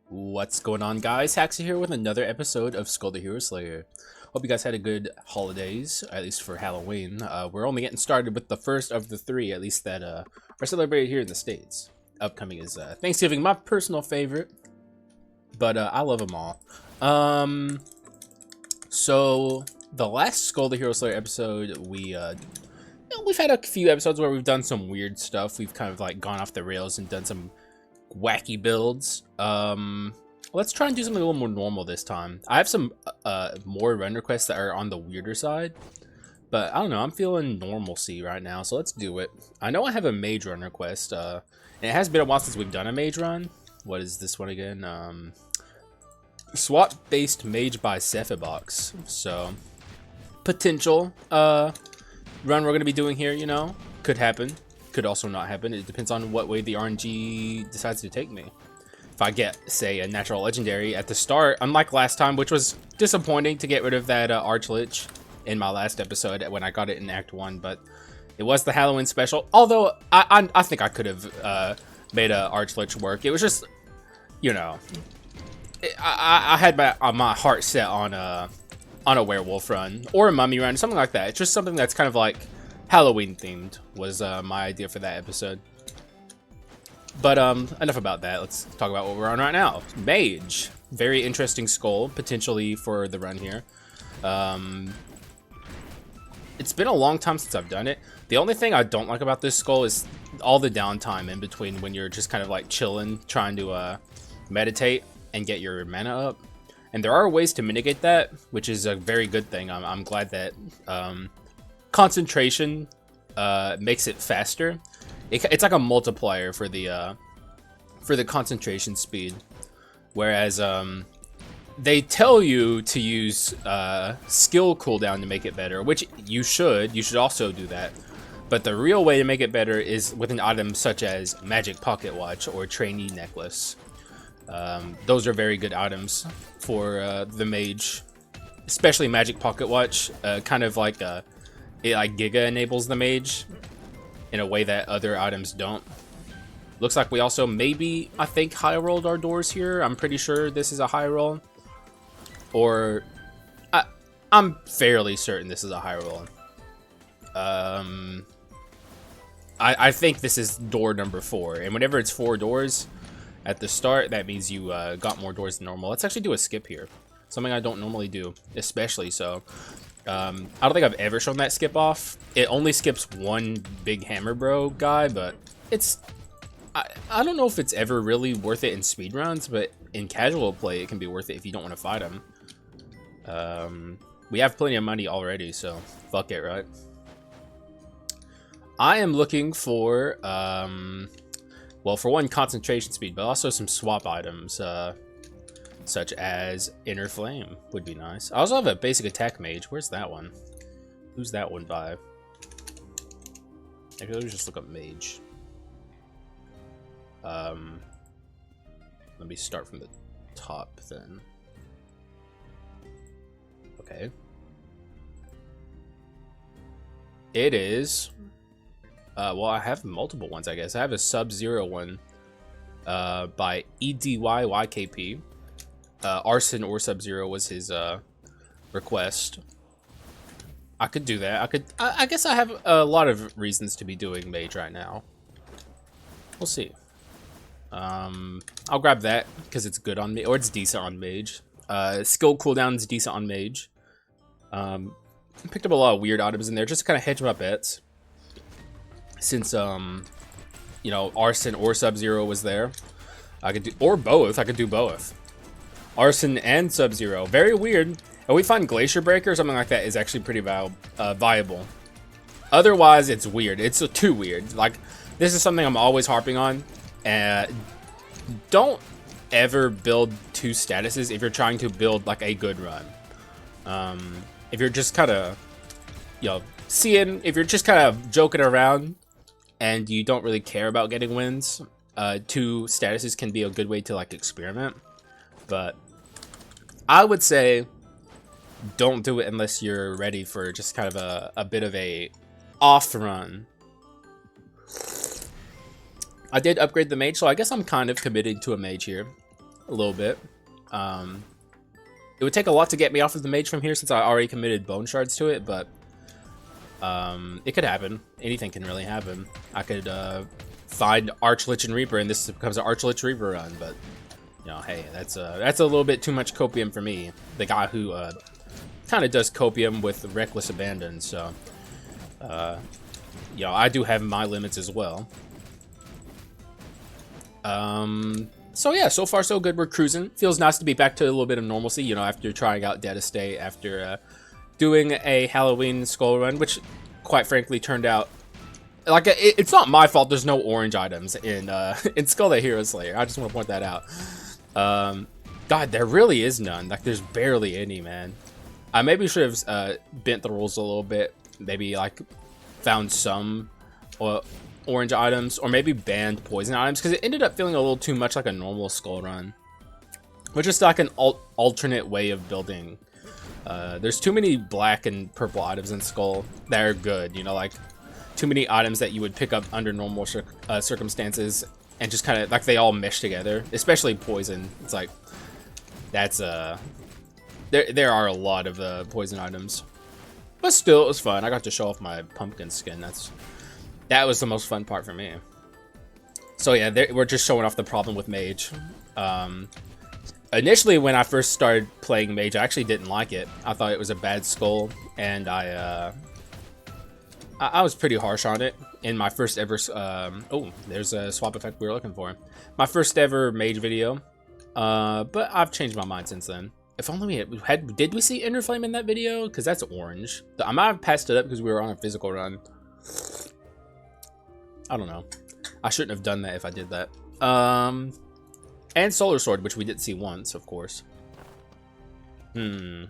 What's going on, guys? Haxa here with another episode of Skul the Hero Slayer. Hope you guys had a good holidays, at least for Halloween. We're only getting started with the first of the three, at least that are celebrated here in the States. Upcoming is Thanksgiving, my personal favorite, but I love them all. So the last Skul the Hero Slayer episode, we've had a few episodes where we've done some weird stuff. We've kind of like gone off the rails and done some wacky builds. Let's try and do something a little more normal this time. I have some more run requests that are on the weirder side, but I don't know, I'm feeling normalcy right now, so let's do it. I know I have a mage run request, and it has been a while since we've done a mage run. What is this one again? Swap based mage by Cephibox. So potential run we're going to be doing here, you know, could happen, could also not happen. It depends on what way the RNG decides to take me. If I get, say, a natural legendary at the start, unlike last time, which was disappointing to get rid of that Archlich in my last episode when I got it in Act 1, but it was the Halloween special. Although I think I could have made a Archlich work. It was just, you know, I had my heart set on a werewolf run or a mummy run, something like that. It's just something that's kind of like Halloween themed was my idea for that episode. But enough about that. Let's talk about what we're on right now. Mage, very interesting skull potentially for the run here. It's been a long time since I've done it. The only thing I don't like about this skull is all the downtime in between when you're just kind of like chilling, trying to meditate and get your mana up. And there are ways to mitigate that, which is a very good thing. I'm glad that concentration makes it faster. It's like a multiplier for the concentration speed, whereas they tell you to use skill cooldown to make it better, which you should also do that. But the real way to make it better is with an item such as Magic Pocket Watch or Trainee Necklace. Those are very good items for the mage, especially Magic Pocket Watch. Kind of like it like Giga enables the mage in a way that other items don't. Looks like we also maybe, I think, high rolled our doors here. I'm pretty sure this is a high roll, or I'm fairly certain this is a high roll. I think this is door number 4, and whenever it's 4 doors at the start, that means you got more doors than normal. Let's actually do a skip here, something I don't normally do, especially so. I don't think I've ever shown that skip off. It only skips one big hammer bro guy, but it's I don't know if it's ever really worth it in speedruns, but in casual play it can be worth it if you don't want to fight him. We have plenty of money already, so fuck it, right? I am looking for well, for one, concentration speed, but also some swap items, such as Inner Flame would be nice. I also have a basic attack mage. Where's that one? Who's that one by? Maybe let me just look up mage. Let me start from the top then. Okay. It is. Well, I have multiple ones, I guess. I have a Sub-Zero one by EDYYKP. Arson or Sub-Zero was his request. I could do that. I guess I have a lot of reasons to be doing mage right now. We'll see. I'll grab that because it's good on me, or it's decent on mage. Skill cooldown is decent on mage. Picked up a lot of weird items in there just to kind of hedge my bets. Since you know, Arson or Sub-Zero was there, I could do, or both. I could do both. Arson and Sub-Zero, very weird. And we find Glacier Breaker or something like that is actually pretty viable. Otherwise, it's weird. It's too weird. Like, this is something I'm always harping on. Don't ever build 2 statuses if you're trying to build like a good run. If you're just kind of, you know, if you're just kind of joking around and you don't really care about getting wins, 2 statuses can be a good way to like experiment. But I would say don't do it unless you're ready for just kind of a bit of a off run. I did upgrade the mage, so I guess I'm kind of committing to a mage here. a little bit. It would take a lot to get me off of the Mage from here since I already committed Bone Shards to it, but it could happen. Anything can really happen. I could find Archlich and Reaper, and this becomes an Archlich Reaper run, but you know, hey, that's a little bit too much copium for me. The guy who kind of does copium with reckless abandon, so you know, I do have my limits as well. So yeah, so far so good. We're cruising. Feels nice to be back to a little bit of normalcy, you know, after trying out Dead Estate, after doing a Halloween Skull run, which quite frankly turned out like it's not my fault there's no orange items in Skul the Hero Slayer. I just want to point that out. God, there really is none. Like, there's barely any, man. I maybe should have bent the rules a little bit. Maybe like found some orange items, or maybe banned poison items, because it ended up feeling a little too much like a normal Skull run, which is like an alternate way of building. There's too many black and purple items in Skull that are good, you know, like too many items that you would pick up under normal circumstances, and just kind of like they all mesh together, especially poison. It's like that's there are a lot of poison items, but still it was fun. I got to show off my pumpkin skin. That was the most fun part for me. So yeah, we're just showing off the problem with Mage. Initially, when I first started playing Mage, I actually didn't like it. I thought it was a bad Skull, and I was pretty harsh on it in my first ever. Oh, there's a swap effect we were looking for. My first ever Mage video, but I've changed my mind since then. If only we had. Did we see Inner Flame in that video? Because that's orange. I might have passed it up because we were on a physical run. I don't know. I shouldn't have done that if I did that. And Solar Sword, which we did see once, of course. I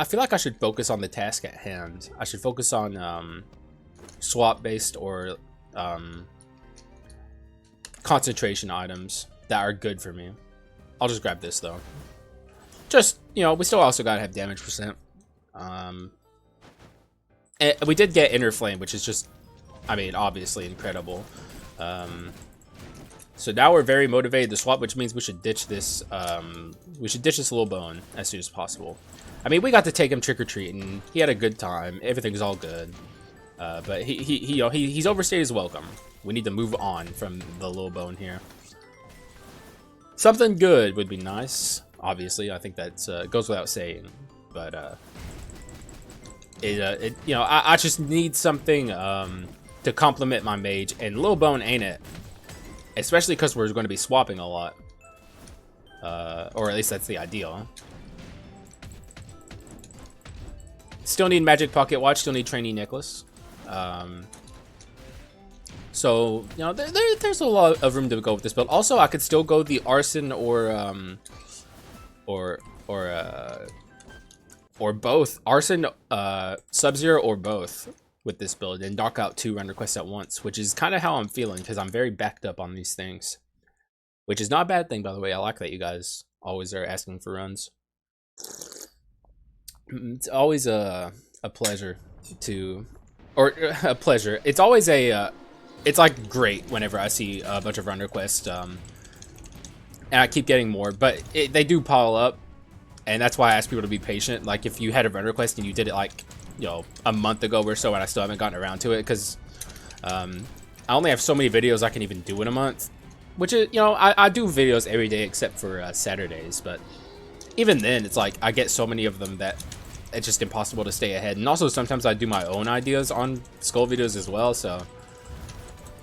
feel like I should focus on the task at hand. I should focus on swap-based or concentration items that are good for me. I'll just grab this, though. Just, you know, we still also gotta have damage percent. And we did get Inner Flame, which is just, I mean, obviously incredible. So now we're very motivated to swap, which means we should ditch this. We should ditch this little bone as soon as possible. I mean, we got to take him trick or treating. He had a good time. Everything's all good. But he's overstayed his welcome. We need to move on from the little bone here. Something good would be nice. Obviously, I think that goes without saying. But you know, I just need something to complement my Mage, and little bone ain't it. Especially because we're going to be swapping a lot. Or at least that's the ideal. Still need Magic Pocket Watch, still need Trainee Necklace. So, you know, there's a lot of room to go with this build. Also, I could still go the Arson or both. Arson, Sub-Zero, or both with this build, and knock out 2 run requests at once, which is kind of how I'm feeling, because I'm very backed up on these things. Which is not a bad thing, by the way. I like that you guys always are asking for runs. It's always a pleasure to... Or, a pleasure. It's always a... it's, like, great whenever I see a bunch of run requests. And I keep getting more, but they do pile up. And that's why I ask people to be patient. Like, if you had a run request and you did it, like, you know, a month ago or so, and I still haven't gotten around to it, because I only have so many videos I can even do in a month. Which is, you know, I do videos every day except for Saturdays, but even then, it's like I get so many of them that it's just impossible to stay ahead. And also, sometimes I do my own ideas on Skull videos as well, so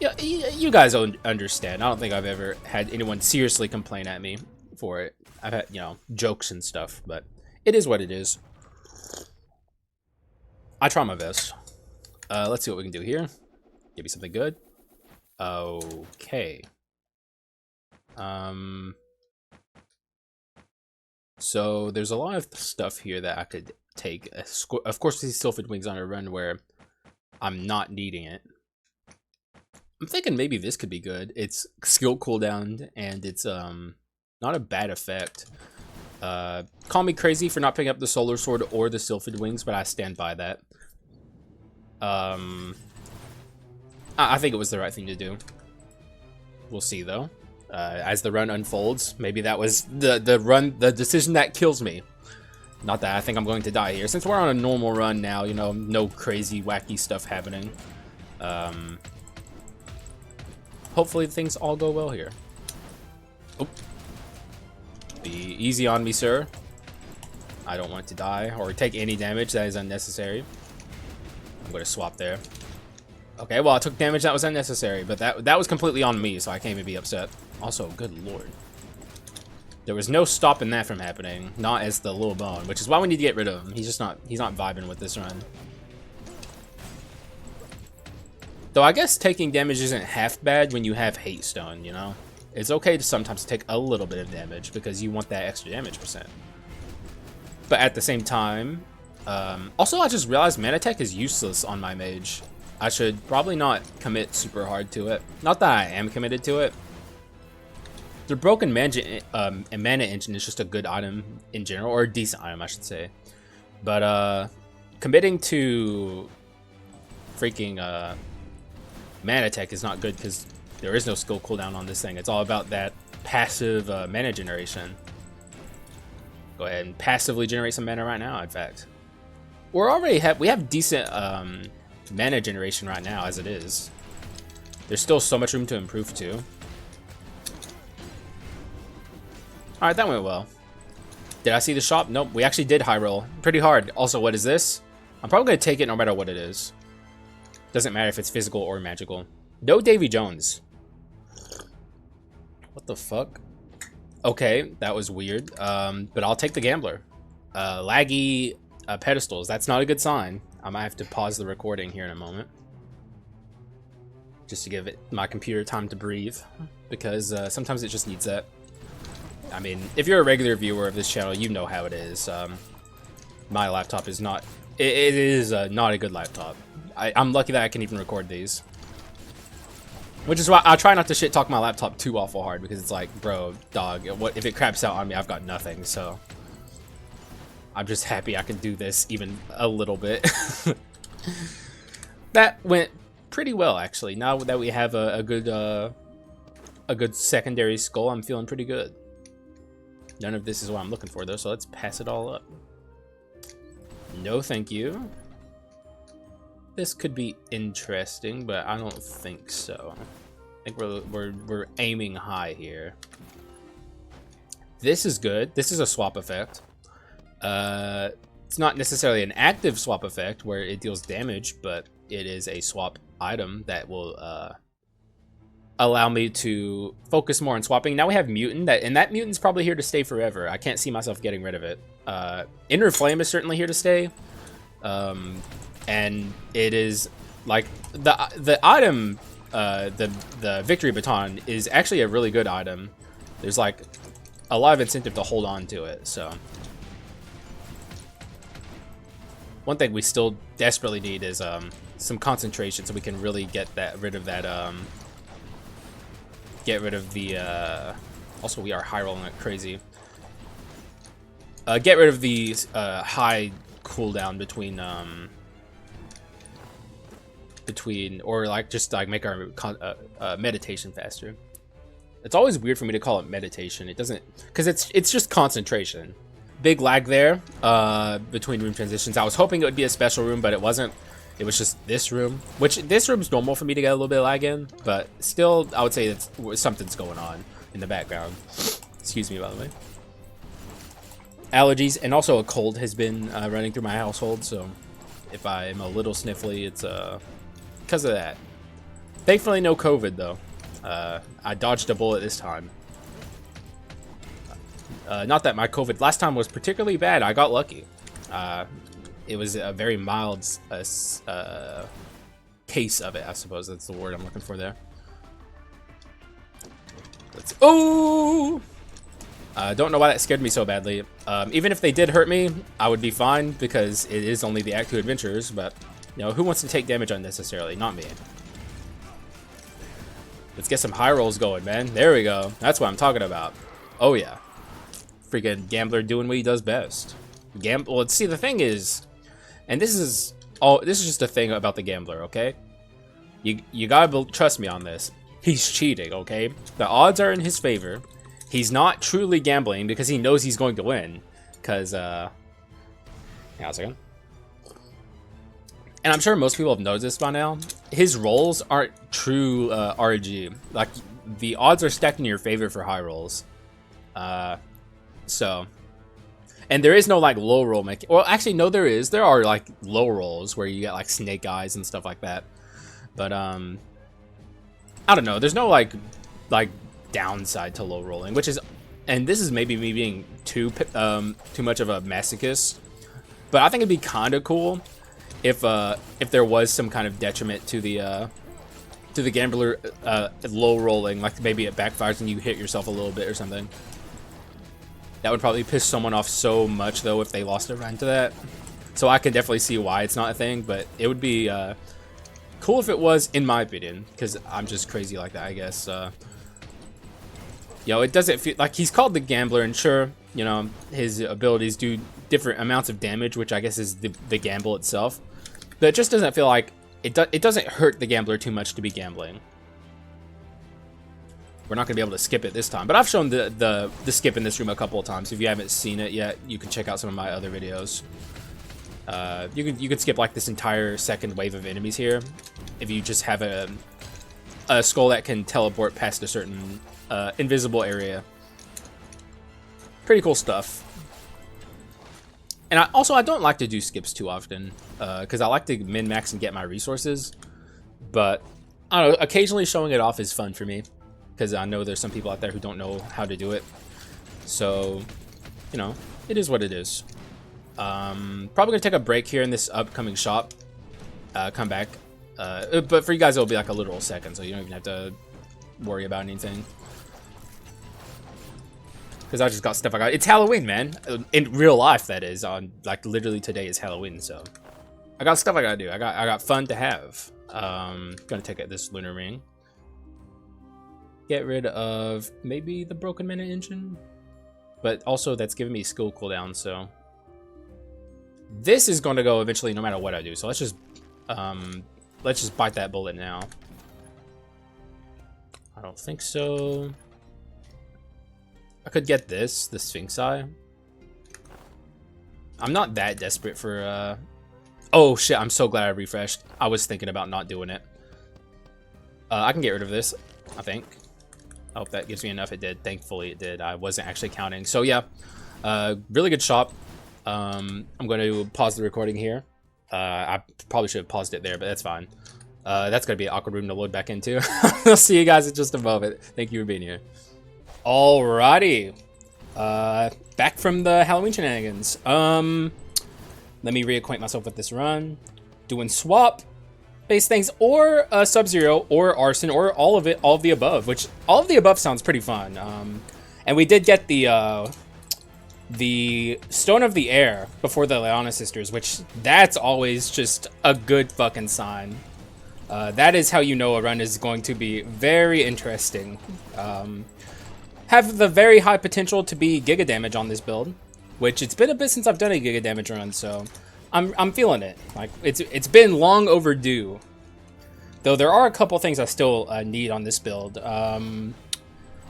yeah, you guys understand. I don't think I've ever had anyone seriously complain at me for it. I've had, you know, jokes and stuff, but it is what it is. I try my best. Let's see what we can do here. Give me something good. Okay. So there's a lot of stuff here that I could take. Of course, these Sylphid Wings on a run where I'm not needing it. I'm thinking maybe this could be good. It's skill cooldown, and it's not a bad effect. Call me crazy for not picking up the Solar Sword or the Sylphid Wings, but I stand by that. I think it was the right thing to do. We'll see, though. as the run unfolds. Maybe that was the decision that kills me. Not that I think I'm going to die here. Since we're on a normal run now, you know, no crazy, wacky stuff happening. Hopefully things all go well here. Oh. Be easy on me, sir. I don't want to die or take any damage that is unnecessary. I'm going to swap there. Okay, well, I took damage that was unnecessary, but that was completely on me, so I can't even be upset. Also, good lord. There was no stopping that from happening, not as the little bone, which is why we need to get rid of him. He's not vibing with this run. Though I guess taking damage isn't half bad when you have Hate Stone, you know? It's okay to sometimes take a little bit of damage because you want that extra damage percent. But at the same time, also I just realized Mana Tech is useless on my Mage. I should probably not commit super hard to it. Not that I am committed to it. The broken mana engine is just a good item in general, or a decent item, I should say. But committing to freaking mana tech is not good because there is no skill cooldown on this thing. It's all about that passive mana generation. Go ahead and passively generate some mana right now. In fact, we have decent mana generation right now as it is. There's still so much room to improve too. Alright, that went well. Did I see the shop? Nope, we actually did high roll. Pretty hard. Also, what is this? I'm probably going to take it no matter what it is. Doesn't matter if it's physical or magical. No Davy Jones. What the fuck? Okay, that was weird. But I'll take the Gambler. Laggy pedestals. That's not a good sign. I might have to pause the recording here in a moment. Just to give it my computer time to breathe. Because sometimes it just needs that. I mean, if you're a regular viewer of this channel, you know how it is. My laptop is not... It is not a good laptop. I'm lucky that I can even record these. Which is why I try not to shit talk my laptop too awful hard, because it's like, bro, dog, what if it craps out on me? I've got nothing, so... I'm just happy I can do this even a little bit. That went pretty well, actually. Now that we have a good secondary skull, I'm feeling pretty good. None of this is what I'm looking for, though, so let's pass it all up. No, thank you. This could be interesting, but I don't think so. I think we're aiming high here. This is good. This is a swap effect. It's not necessarily an active swap effect where it deals damage, but it is a swap item that will allow me to focus more on swapping. Now we have Mutant, and that Mutant's probably here to stay forever. I can't see myself getting rid of it. Inner Flame is certainly here to stay, and it is like the item, the Victory Baton is actually a really good item. There's like a lot of incentive to hold on to it. So one thing we still desperately need is some concentration, so we can really get rid of that. Get rid of the, also we are high rolling like crazy. Get rid of the high cooldown between, or like just like make our meditation faster. It's always weird for me to call it meditation. It doesn't, because it's just concentration. Big lag there between room transitions. I was hoping it would be a special room, but it wasn't. It was just this room, which this room's normal for me to get a little bit of lag in, but still, I would say that something's going on in the background. Excuse me, by the way. Allergies and also a cold has been running through my household, so if I am a little sniffly, it's because of that. Thankfully, no COVID though. I dodged a bullet this time. Not that my COVID last time was particularly bad. I got lucky. It was a very mild case of it, I suppose that's the word I'm looking for there. Oh! Don't know why that scared me so badly. Even if they did hurt me, I would be fine because it is only the Act 2 adventurers, but you know, who wants to take damage unnecessarily? Not me. Let's get some high rolls going, man. There we go. That's what I'm talking about. Oh yeah. Freaking Gambler doing what he does best. Well, see, the thing is, and this is just a thing about the Gambler, okay? You gotta trust me on this. he's cheating, okay? The odds are in his favor. He's not truly gambling because he knows he's going to win. Because, hang on a second. And I'm sure most people have noticed by now, his rolls aren't true RG. Like, the odds are stacked in your favor for high rolls. So, and there is no like low roll mechanic. Well, actually, no, there is. There are like low rolls where you get like snake eyes and stuff like that. But I don't know. There's no like downside to low rolling, which is, and this is maybe me being too much of a masochist. But I think it'd be kind of cool if there was some kind of detriment to the gambler low rolling, like maybe it backfires and you hit yourself a little bit or something. That would probably piss someone off so much though if they lost a run to that. So I can definitely see why it's not a thing, but it would be cool if it was, in my opinion, because I'm just crazy like that, I guess. It doesn't feel like he's called the gambler, and sure, you know, his abilities do different amounts of damage, which I guess is the gamble itself. But it just doesn't feel like it doesn't hurt the gambler too much to be gambling. We're not gonna be able to skip it this time, but I've shown the skip in this room a couple of times. If you haven't seen it yet, you can check out some of my other videos. You can skip like this entire second wave of enemies here if you just have a skull that can teleport past a certain invisible area. Pretty cool stuff. And I don't like to do skips too often because I like to min-max and get my resources. But I don't know, occasionally showing it off is fun for me because I know there's some people out there who don't know how to do it. So, you know, it is what it is. Probably gonna take a break here in this upcoming shop. Come back. But for you guys, it'll be like a literal second, so you don't even have to worry about anything. Because I just got stuff I got. It's Halloween, man. In real life, that is. On like literally today is Halloween, so I got stuff I gotta do. I got fun to have. Gonna take out this lunar ring. Get rid of maybe the broken mana engine, but also that's giving me skill cooldown. So this is going to go eventually, no matter what I do. So let's just bite that bullet now. I don't think so. I could get the Sphinx Eye. I'm not that desperate for, oh shit, I'm so glad I refreshed. I was thinking about not doing it. I can get rid of this, I think. I hope that gives me enough. It did. Thankfully it did. I wasn't actually counting. So yeah, really good shop. I'm going to pause the recording here. I probably should have paused it there, but that's fine. That's going to be an awkward room to load back into. I'll see you guys in just a moment. Thank you for being here. Alrighty, back from the Halloween shenanigans. Let me reacquaint myself with this run. Doing swap based things, or Sub-Zero, or Arson, or all of the above. Which all of the above sounds pretty fun. And we did get the Stone of the Air before the Leona sisters, which that's always just a good fucking sign. That is how you know a run is going to be very interesting. Have the very high potential to be giga damage on this build, which it's been a bit since I've done a giga damage run, so I'm feeling it. Like it's been long overdue. Though there are a couple things I still need on this build.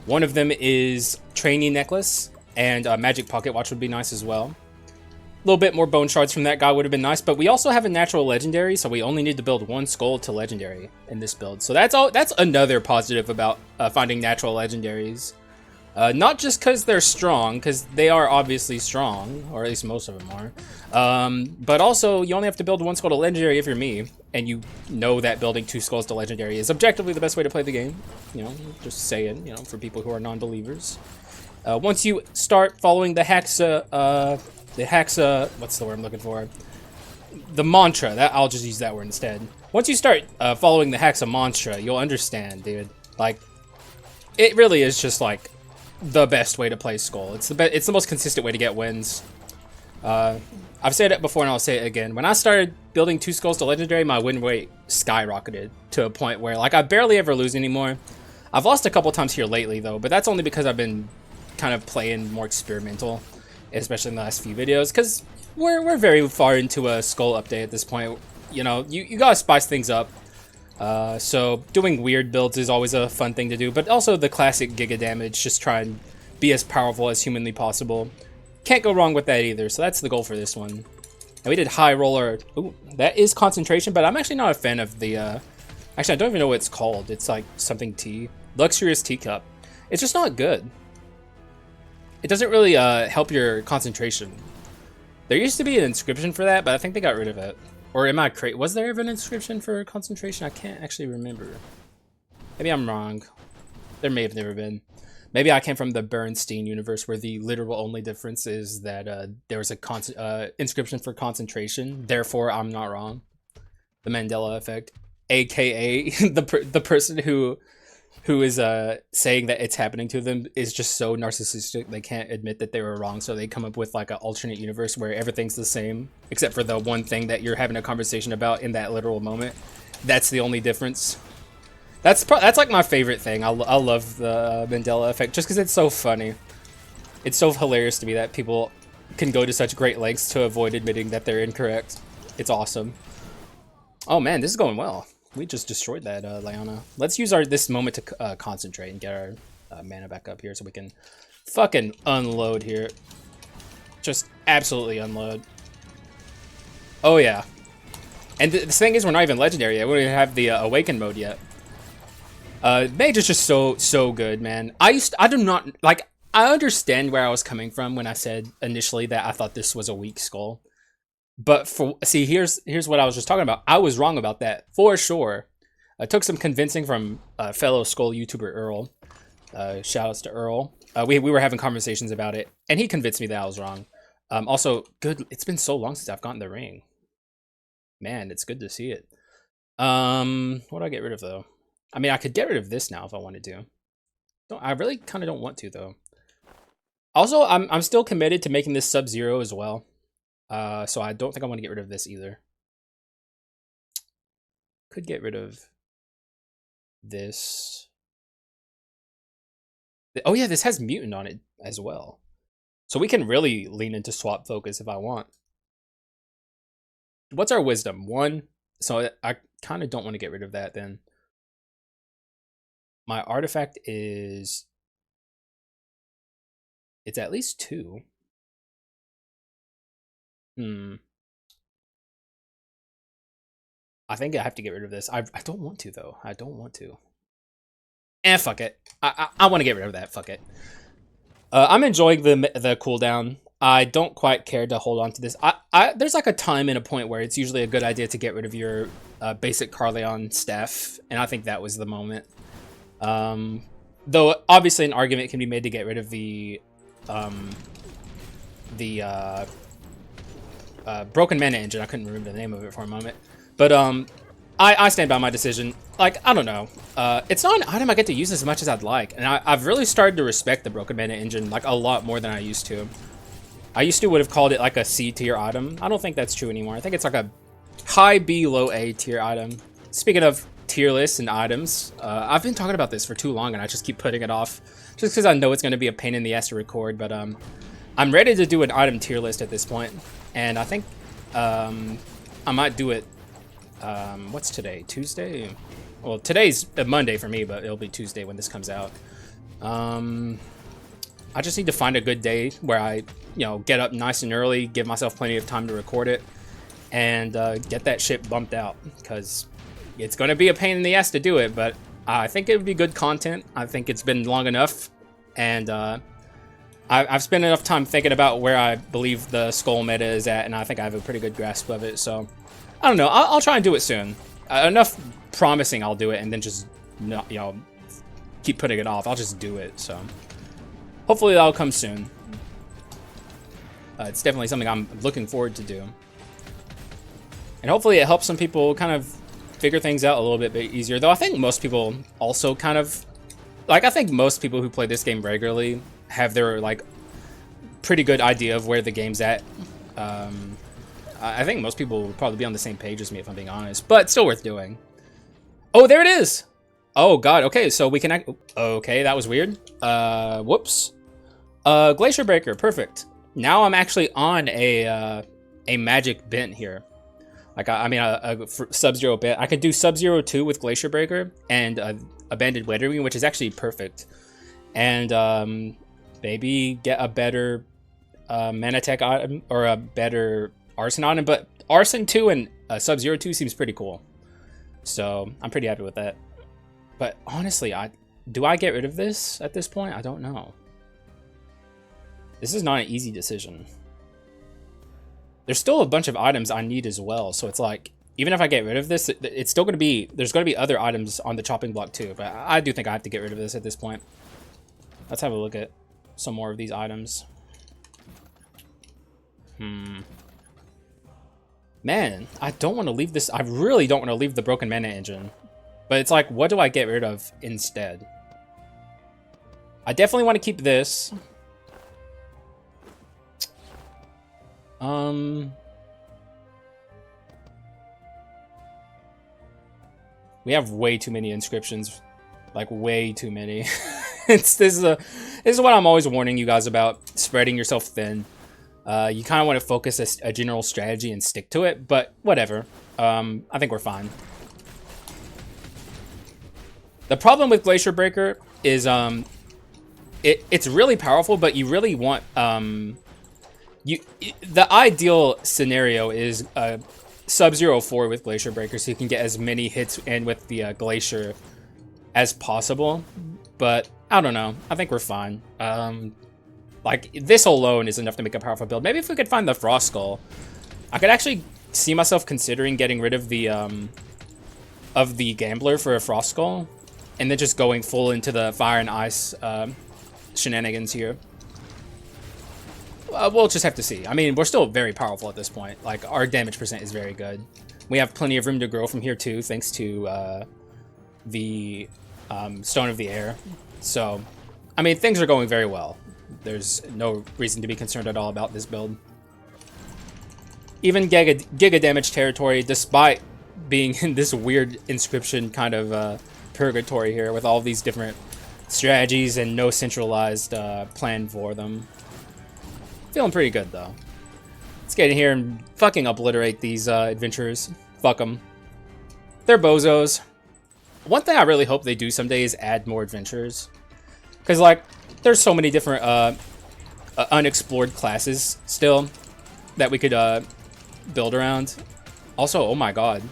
One of them is Training Necklace, and Magic Pocket Watch would be nice as well. A little bit more bone shards from that guy would have been nice, but we also have a natural legendary, so we only need to build one skull to legendary in this build. So that's another positive about finding natural legendaries. Not just because they're strong, because they are obviously strong, or at least most of them are. But also, you only have to build one skull to legendary if you're me, and you know that building two skulls to legendary is objectively the best way to play the game. You know, just saying, you know, for people who are non-believers. Once you start following the Haxa, what's the word I'm looking for? The mantra, I'll just use that word instead. Once you start following the Haxa mantra, you'll understand, dude. Like, it really is just like the best way to play Skull. It's the most consistent way to get wins. I've said it before and I'll say it again. When I started building two skulls to legendary, my win rate skyrocketed to a point where like I barely ever lose anymore. I've lost a couple times here lately though, but that's only because I've been kind of playing more experimental, especially in the last few videos, because we're very far into a Skull update at this point. You know, you gotta spice things up. So doing weird builds is always a fun thing to do, but also the classic Giga damage, just try and be as powerful as humanly possible. Can't go wrong with that either, so that's the goal for this one. And we did high roller. Ooh, that is concentration, but I'm actually not a fan of the, actually I don't even know what it's called. It's like something tea. Luxurious Teacup. It's just not good. It doesn't really help your concentration. There used to be an inscription for that, but I think they got rid of it. Or am I crazy? Was there ever an inscription for concentration? I can't actually remember. Maybe I'm wrong. There may have never been. Maybe I came from the Bernstein universe where the literal only difference is that there was a inscription for concentration. Therefore, I'm not wrong. The Mandela effect, aka the person who is saying that it's happening to them is just so narcissistic they can't admit that they were wrong, so they come up with like an alternate universe where everything's the same except for the one thing that you're having a conversation about in that literal moment. That's the only difference. That's like my favorite thing. I love the Mandela effect just because it's so funny. It's so hilarious to me that people can go to such great lengths to avoid admitting that they're incorrect. It's awesome. Oh man, this is going well. We just destroyed that, Liana. Let's use this moment to concentrate and get our mana back up here so we can fucking unload here. Just absolutely unload. Oh, yeah. And the thing is, we're not even legendary yet. We don't even have the Awaken mode yet. Mage is just so good, man. I do not, like, I understand where I was coming from when I said initially that I thought this was a weak Skull. But see, here's what I was just talking about. I was wrong about that for sure. I took some convincing from fellow Skull YouTuber Earl. Shoutouts to Earl. We were having conversations about it, and he convinced me that I was wrong. Also, good. It's been so long since I've gotten the ring. Man, it's good to see it. What do I get rid of though? I mean, I could get rid of this now if I wanted to. I really kind of don't want to though. Also, I'm still committed to making this Sub-Zero as well. So I don't think I want to get rid of this either. Could get rid of this. Oh yeah, this has mutant on it as well. So we can really lean into swap focus if I want. What's our wisdom? 1. So I kind of don't want to get rid of that then. My artifact is... It's at least 2. I think I have to get rid of this. I don't want to though. I don't want to. Fuck it. I want to get rid of that. Fuck it. I'm enjoying the cooldown. I don't quite care to hold on to this. There's like a time and a point where it's usually a good idea to get rid of your basic Carleon staff, and I think that was the moment. Though obviously an argument can be made to get rid of the Broken Mana Engine. I couldn't remember the name of it for a moment. But I stand by my decision. Like, I don't know. It's not an item I get to use as much as I'd like. And I've really started to respect the Broken Mana Engine like a lot more than I used to. I used to would have called it like a C tier item. I don't think that's true anymore. I think it's like a high B, low A tier item. Speaking of tier lists and items, I've been talking about this for too long and I just keep putting it off. Just because I know it's going to be a pain in the ass to record. But I'm ready to do an item tier list at this point. And I think I might do it. What's today? Tuesday? Well, today's a Monday for me, but it'll be Tuesday when this comes out. I just need to find a good day where I, get up nice and early, give myself plenty of time to record it, and get that shit bumped out. Because it's going to be a pain in the ass to do it, but I think it would be good content. I think it's been long enough, and I've spent enough time thinking about where I believe the Skull meta is at, and I think I have a pretty good grasp of it, so... I don't know. I'll try and do it soon. Enough promising I'll do it, and then just, keep putting it off. I'll just do it, so... Hopefully that'll come soon. It's definitely something I'm looking forward to do. And hopefully it helps some people kind of figure things out a little bit easier. Though I think most people also kind of... Like, I think most people who play this game regularly have their, like, pretty good idea of where the game's at. I think most people will probably be on the same page as me, if I'm being honest. But still worth doing. Oh, there it is! Oh, God. Okay, so we can... Okay, that was weird. Whoops. Glacier Breaker. Perfect. Now I'm actually on a magic bent here. Like, I mean, Sub-Zero bit. I could do Sub-Zero 2 with Glacier Breaker and Abandoned Weathering, which is actually perfect. And maybe get a better mana tech item or a better Arson item. But Arson 2 and Sub-Zero 2 seems pretty cool. So I'm pretty happy with that. But honestly, do I get rid of this at this point? I don't know. This is not an easy decision. There's still a bunch of items I need as well, so it's like, even if I get rid of this, it's still going to be, there's going to be other items on the chopping block too, but I do think I have to get rid of this at this point. Let's have a look at some more of these items. Man, I don't want to leave this, I really don't want to leave the Broken Mana Engine, but it's like, what do I get rid of instead? I definitely want to keep this. We have way too many inscriptions, like way too many. This is what I'm always warning you guys about: spreading yourself thin. You kind of want to focus a general strategy and stick to it, but whatever. I think we're fine. The problem with Glacier Breaker is it's really powerful, but you really want the ideal scenario is Sub-Zero 4 with Glacier Breaker, so you can get as many hits in with the Glacier as possible. But I don't know. I think we're fine. Like, this alone is enough to make a powerful build. Maybe if we could find the Frost Skull, I could actually see myself considering getting rid of the Gambler for a Frost Skull, and then just going full into the Fire and Ice shenanigans here. We'll just have to see. I mean, we're still very powerful at this point. Like, our damage percent is very good. We have plenty of room to grow from here too, thanks to the Stone of the Air. So, I mean, things are going very well. There's no reason to be concerned at all about this build. Even Giga damage territory, despite being in this weird inscription kind of purgatory here with all these different strategies and no centralized plan for them. Feeling pretty good, though. Let's get in here and fucking obliterate these adventurers. Fuck them. They're bozos. One thing I really hope they do someday is add more adventurers. Because, like, there's so many different unexplored classes still that we could build around. Also, oh my god,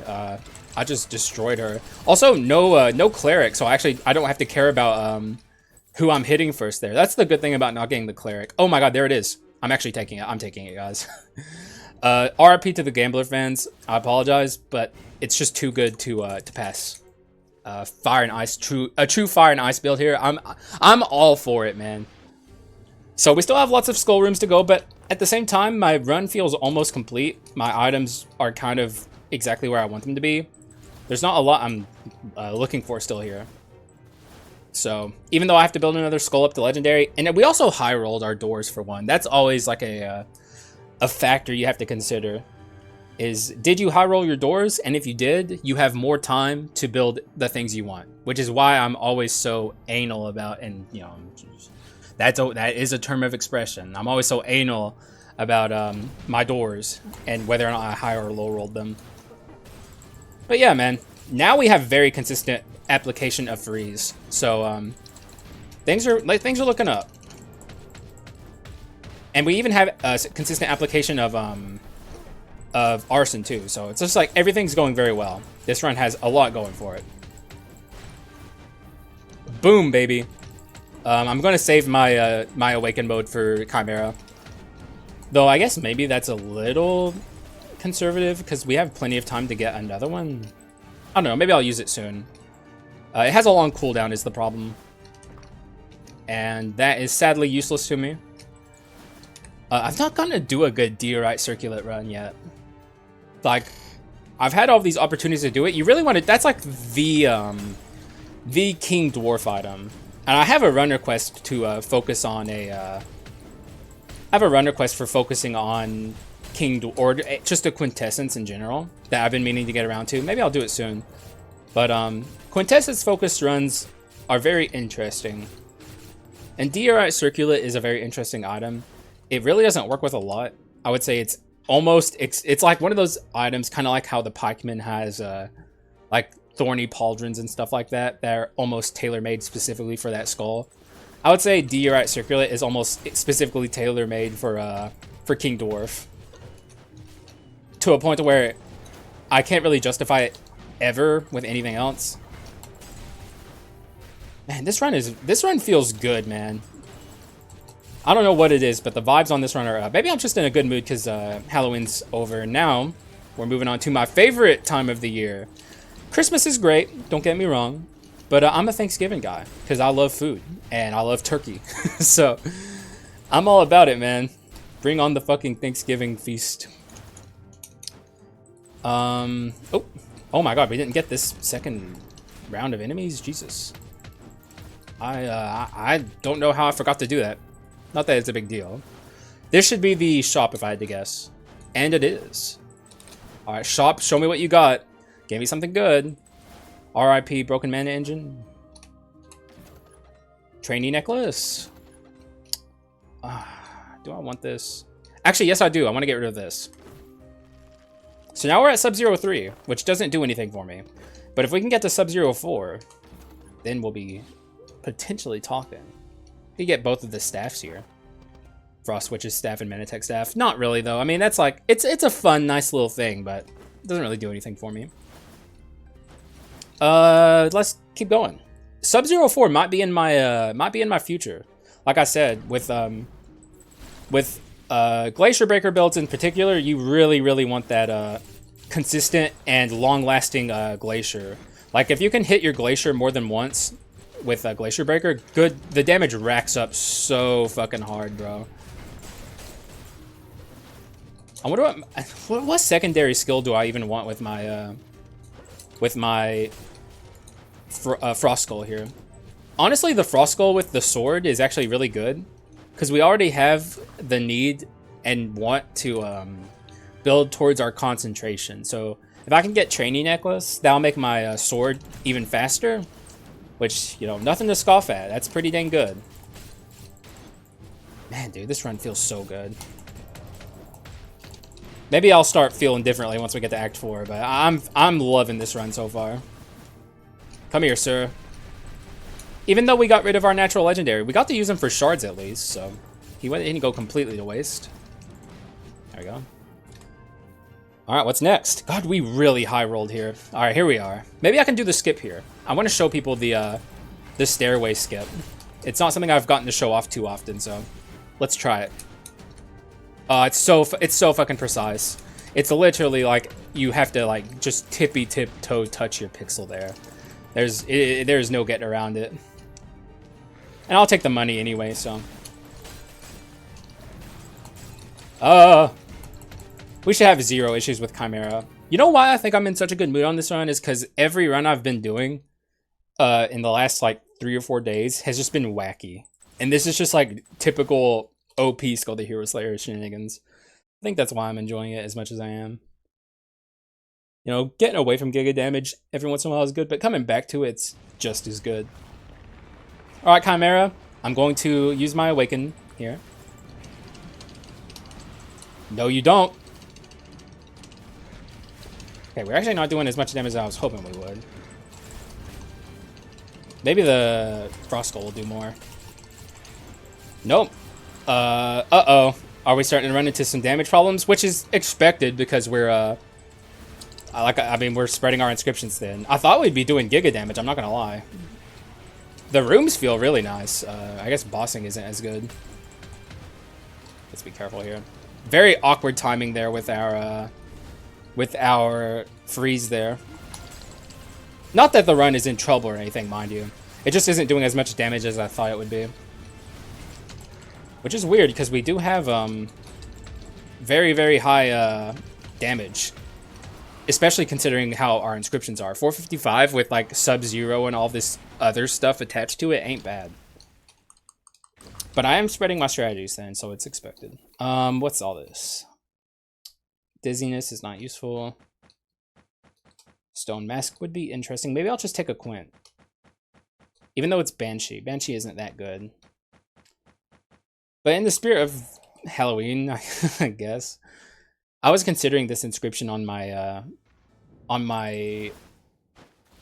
I just destroyed her. Also, no cleric, so actually I don't have to care about who I'm hitting first there. That's the good thing about not getting the cleric. Oh my god, there it is. I'm actually taking it. I'm taking it, guys. RIP to the Gambler fans. I apologize, but it's just too good to pass. Fire and Ice, a true Fire and Ice build here. I'm all for it, man. So we still have lots of skull rooms to go, but at the same time, my run feels almost complete. My items are kind of exactly where I want them to be. There's not a lot I'm looking for still here. So even though I have to build another skull up to legendary, and we also high rolled our doors for one. That's always like a factor you have to consider. Is did you high roll your doors? And if you did, you have more time to build the things you want, which is why I'm always so anal about, and you know, that is a term of expression. I'm always so anal about my doors and whether or not I high or low rolled them. But yeah, man, now we have very consistent application of freeze, so things are looking up, and we even have a consistent application of Arson too. So it's just like everything's going very well. This run has a lot going for it. Boom, baby. I'm gonna save my my Awaken mode for Chimera, though I guess maybe that's a little conservative because we have plenty of time to get another one. I don't know, maybe I'll use it soon. It has a long cooldown is the problem, and that is sadly useless to me. I've not gotten to do a good Diorite Circulate run yet. Like, I've had all these opportunities to do it. You really want to, that's like the King Dwarf item. And I have a run request to focus on I have a run request for focusing on or just a Quintessence in general that I've been meaning to get around to. Maybe I'll do it soon. But Quintessence focused runs are very interesting. And Diorite Circulate is a very interesting item. It really doesn't work with a lot. I would say it's almost it's like one of those items, kind of like how the pikeman has like thorny pauldrons and stuff like that. They're almost tailor-made specifically for that skull. I would say Diorite Circulet is almost specifically tailor-made for King Dwarf, to a point where I can't really justify it ever with anything else. Man, this run feels good, man. I don't know what it is, but the vibes on this run are up. Maybe I'm just in a good mood because Halloween's over. Now, we're moving on to my favorite time of the year. Christmas is great, don't get me wrong, but I'm a Thanksgiving guy because I love food and I love turkey. So, I'm all about it, man. Bring on the fucking Thanksgiving feast. Oh my god, we didn't get this second round of enemies? Jesus. I don't know how I forgot to do that. Not that it's a big deal. This should be the shop if I had to guess. And it is. Alright, shop, show me what you got. Give me something good. RIP Broken Mana Engine. Trainee Necklace. Do I want this? Actually, yes I do. I want to get rid of this. So now we're at Sub-Zero 3, which doesn't do anything for me. But if we can get to Sub-Zero 4, then we'll be potentially talking. You get both of the staffs here. Frost Witch's staff and Manatech staff. Not really though. I mean, that's like it's a fun, nice little thing, but it doesn't really do anything for me. Let's keep going. Sub-Zero 4 might be in my future. Like I said, with Glacier Breaker builds in particular, you really want that consistent and long-lasting Glacier. Like if you can hit your Glacier more than once with a Glacier Breaker, the damage racks up so fucking hard, bro. I wonder what secondary skill do I even want with my Frost Skull here. Honestly, the Frost Skull with the sword is actually really good because we already have the need and want to build towards our concentration. So if I can get Trainee Necklace, that'll make my sword even faster. Which, you know, nothing to scoff at. That's pretty dang good. Man, dude, this run feels so good. Maybe I'll start feeling differently once we get to Act 4, but I'm loving this run so far. Come here, sir. Even though we got rid of our natural legendary, we got to use him for shards at least, so he didn't go completely to waste. There we go. Alright, what's next? God, we really high rolled here. Alright, here we are. Maybe I can do the skip here. I want to show people the stairway skip. It's not something I've gotten to show off too often, so let's try it. It's so fucking precise. It's literally like you have to like just tiptoe touch your pixel there. There's no getting around it. And I'll take the money anyway, so. We should have zero issues with Chimera. You know why I think I'm in such a good mood on this run is because every run I've been doing in the last like 3 or 4 days has just been wacky. And this is just like typical OP Skul the Hero Slayer shenanigans. I think that's why I'm enjoying it as much as I am. You know, getting away from Giga Damage every once in a while is good, but coming back to it's just as good. Alright, Chimera. I'm going to use my Awaken here. No, you don't. Okay, we're actually not doing as much damage as I was hoping we would. Maybe the Frost Skull will do more. Nope. Uh-oh. Are we starting to run into some damage problems? Which is expected because we're, we're spreading our inscriptions thin. I thought we'd be doing Giga damage, I'm not gonna lie. The rooms feel really nice. I guess bossing isn't as good. Let's be careful here. Very awkward timing there with our freeze there. Not that the run is in trouble or anything, mind you. It just isn't doing as much damage as I thought it would be. Which is weird, because we do have very high damage. Especially considering how our inscriptions are. 455 with like Sub-Zero and all this other stuff attached to it ain't bad. But I am spreading my strategies then, so it's expected. What's all this? Dizziness is not useful. Stone Mask would be interesting. Maybe I'll just take a Quint. Even though it's Banshee. Banshee isn't that good. But in the spirit of Halloween, I guess, I was considering this inscription on my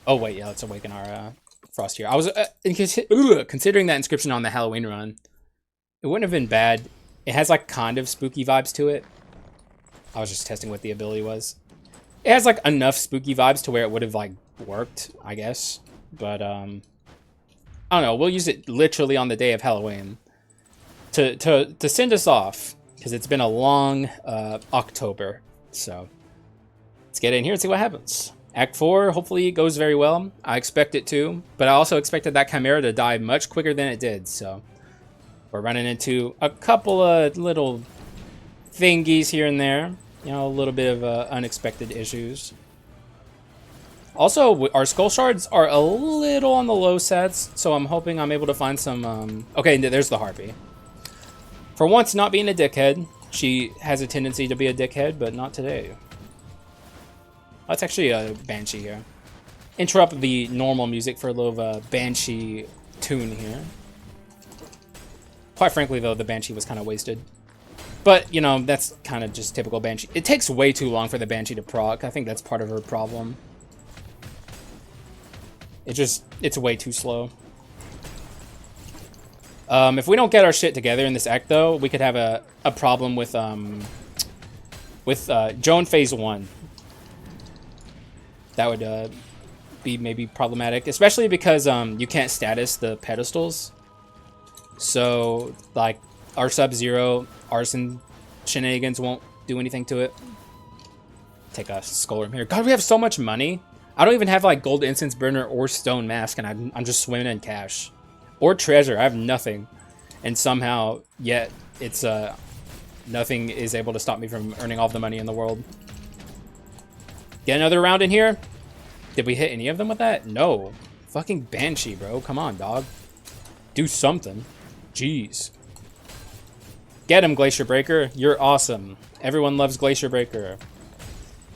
oh wait, yeah, let's awaken our Frost here. I was considering that inscription on the Halloween run. It wouldn't have been bad. It has like kind of spooky vibes to it. I was just testing what the ability was. It has like enough spooky vibes to where it would have like worked, I guess. But I don't know. We'll use it literally on the day of Halloween to send us off, because it's been a long October. So let's get in here and see what happens. Act 4, hopefully it goes very well. I expect it to, but I also expected that Chimera to die much quicker than it did. So we're running into a couple of little thingies here and there. You know, a little bit of unexpected issues. Also, our skull shards are a little on the low sets, so I'm hoping I'm able to find some... Okay, there's the Harpy. For once, not being a dickhead. She has a tendency to be a dickhead, but not today. That's actually a Banshee here. Interrupt the normal music for a little Banshee tune here. Quite frankly, though, the Banshee was kind of wasted. But, you know, that's kind of just typical Banshee. It takes way too long for the Banshee to proc. I think that's part of her problem. It's way too slow. If we don't get our shit together in this act, though, we could have a problem with Joan phase 1. That would be maybe problematic, especially because you can't status the pedestals. So, like, our Sub-Zero, Arson shenanigans won't do anything to it. Take a skull room here. God, we have so much money. I don't even have, like, gold incense burner or stone mask, and I'm just swimming in cash. Or treasure. I have nothing. And somehow, yet, it's, nothing is able to stop me from earning all the money in the world. Get another round in here? Did we hit any of them with that? No. Fucking Banshee, bro. Come on, dog. Do something. Jeez. Get him, Glacier Breaker. You're awesome. Everyone loves Glacier Breaker.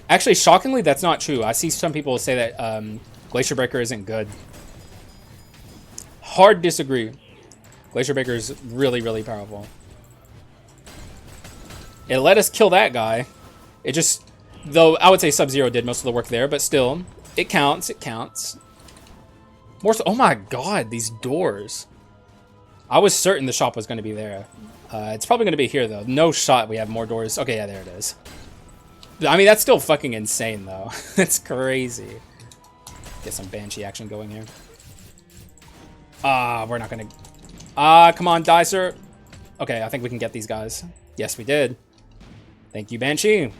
Actually, shockingly, that's not true. I see some people say that Glacier Breaker isn't good. Hard disagree. Glacier Breaker is really, really powerful. It let us kill that guy. It just... Though, I would say Sub-Zero did most of the work there, but still, it counts, it counts. More so, oh my god, these doors. I was certain the shop was going to be there. It's probably going to be here, though. No shot we have more doors. Okay, yeah, there it is. I mean, that's still fucking insane, though. That's crazy. Get some Banshee action going here. We're not going to... come on, die, sir. Okay, I think we can get these guys. Yes, we did. Thank you, Banshee.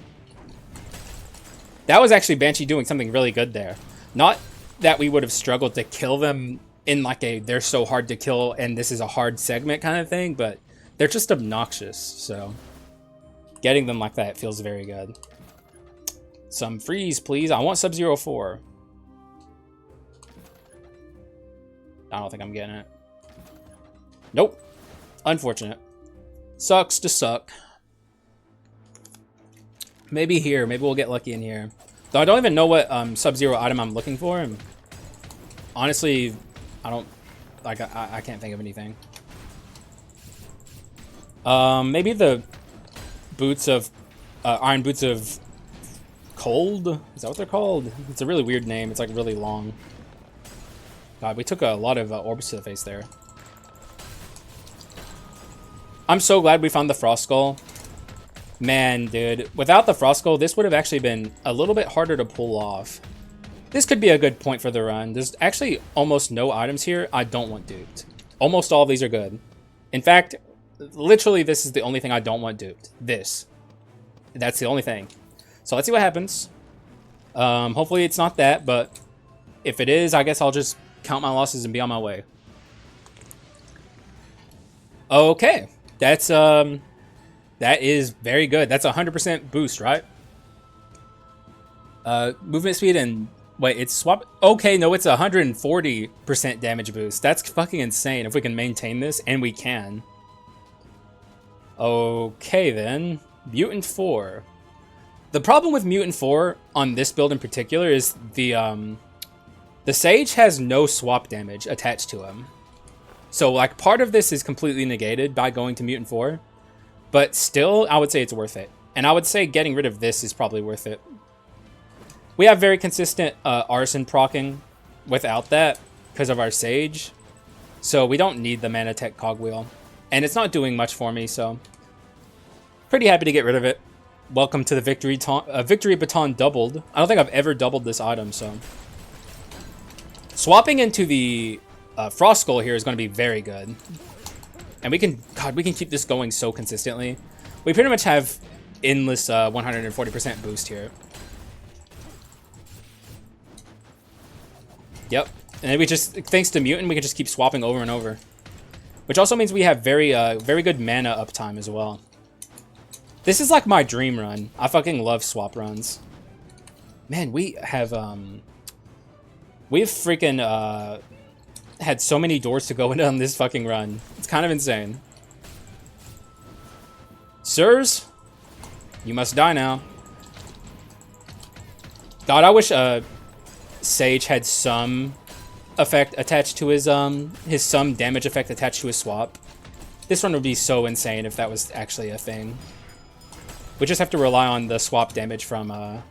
That was actually Banshee doing something really good there. Not that we would have struggled to kill them in like a they're so hard to kill and this is a hard segment kind of thing, but they're just obnoxious, so getting them like that feels very good. Some freeze, please. I want Sub-Zero 4. I don't think I'm getting it. Nope. Unfortunate. Sucks to suck. Maybe here. Maybe we'll get lucky in here. Though I don't even know what Sub-Zero item I'm looking for. And honestly, I don't... Like, I can't think of anything. Maybe the boots of... Iron Boots of Cold? Is that what they're called? It's a really weird name. It's like really long. God, we took a lot of orbs to the face there. I'm so glad we found the Frost Skull. Man, dude, without the Frost Skull, this would have actually been a little bit harder to pull off. This could be a good point for the run. There's actually almost no items here I don't want duped. Almost all of these are good. In fact, literally this is the only thing I don't want duped. This. That's the only thing. So let's see what happens. Hopefully it's not that, but if it is, I guess I'll just count my losses and be on my way. Okay. That's, that is very good. That's 100% boost, right? Movement speed and... Wait, it's swap... Okay, no, it's 140% damage boost. That's fucking insane if we can maintain this, and we can. Okay, then. Mutant 4. The problem with Mutant 4 on this build in particular is the Sage has no swap damage attached to him. So, like, part of this is completely negated by going to Mutant 4. But still, I would say it's worth it. And I would say getting rid of this is probably worth it. We have very consistent Arson proccing without that because of our Sage. So we don't need the Mana Tech Cogwheel. And it's not doing much for me, so... Pretty happy to get rid of it. Welcome to the Victory Baton doubled. I don't think I've ever doubled this item, so... Swapping into the Frost Skull here is going to be very good. And we can... God, we can keep this going so consistently. We pretty much have endless 140% boost here. Yep. And then we just, thanks to Mutant, we can just keep swapping over and over. Which also means we have very good mana uptime as well. This is like my dream run. I fucking love swap runs. Man, we've freaking had so many doors to go in on this fucking run. It's kind of insane. Sirs, you must die now. God, I wish Sage had some effect attached to his some damage effect attached to his swap. This one would be so insane if that was actually a thing. We just have to rely on the swap damage from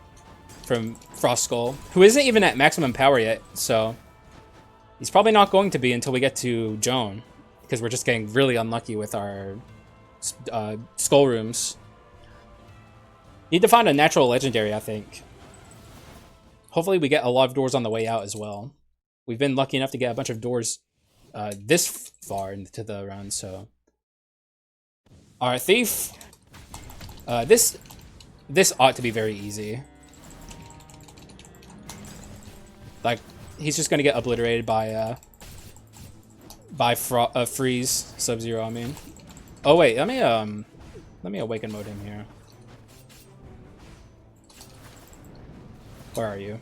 Frost Skull, who isn't even at maximum power yet, so he's probably not going to be until we get to Joan, because we're just getting really unlucky with our skull rooms. Need to find a natural legendary, I think. Hopefully we get a lot of doors on the way out as well. We've been lucky enough to get a bunch of doors this far into the run, so... Alright, Thief. This ought to be very easy. Like, he's just gonna get obliterated by Freeze Sub-Zero, I mean. Oh wait, let me awaken mode him here. Where are you?